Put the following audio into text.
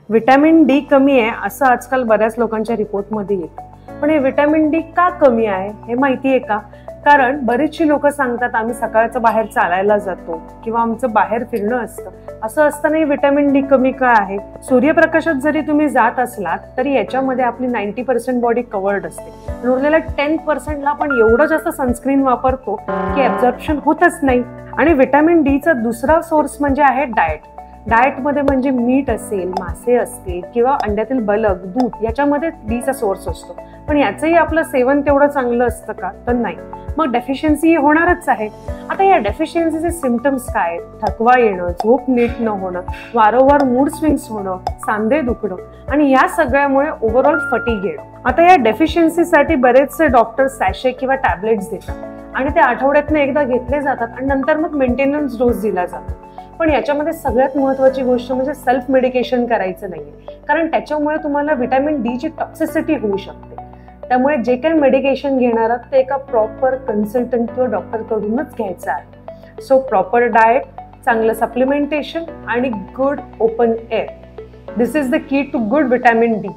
Vitamin D कमी आहे असं आजकाल बऱ्याच लोकांच्या रिपोर्टमध्ये येतं. पण हे विटॅमिन डी का कमी आहे हे माहिती आहे का? कारण बरीचशी लोक सांगतात आम्ही सकाळचं बाहेर चालायला जातो किंवा आमचं बाहेर फिरणं असतं, असं असतानाही विटॅमिन डी कमी का आहे? सूर्यप्रकाशात जरी तुम्ही जात असलात तरी याच्यामध्ये आपली 90% बॉडी कव्हर्ड असते. उरलेल्या 10%ला आपण एवढं जास्त सनस्क्रीन वापरतो की ॲब्झॉर्प्शन होतच नाही. आणि विटॅमिन डीचा दुसरा सोर्स म्हणजे आहे डाएट. डाएटमध्ये म्हणजे मीठ असेल, मासे असतील किंवा अंड्यातील बलक, दूध याच्यामध्ये डीचा सोर्स असतो. पण याचंही आपलं सेवन तेवढं चांगलं असतं का? तर नाही. मग डेफिशियन्सी होणारच आहे. आता या डेफिशियन्सीचे सिम्पटम्स काय? थकवा येणं, झोप नीट न होणं, वारंवार मूड स्विंग्स होणं, सांधे दुखणं आणि या सगळ्यामुळे ओव्हरऑल फटीग येणं. आता या डेफिशियन्सीसाठी बरेचसे डॉक्टर सॅशे किंवा टॅबलेट्स देतात आणि ते आठवड्यातनं एकदा घेतले जातात आणि नंतर मग मेंटेनन्स डोस दिला जातो. पण याच्यामध्ये सगळ्यात महत्त्वाची गोष्ट म्हणजे सेल्फ मेडिकेशन करायचं नाहीये, कारण त्याच्यामुळे तुम्हाला विटॅमिन डी ची टॉक्सिसिटी होऊ शकते. त्यामुळे जे काही मेडिकेशन घेणार आहात ते एका प्रॉपर कन्सल्टंट किंवा डॉक्टरकडूनच घ्यायचं आहे. सो प्रॉपर डाएट, चांगलं सप्लिमेंटेशन आणि good open air, this is the key to good vitamin D.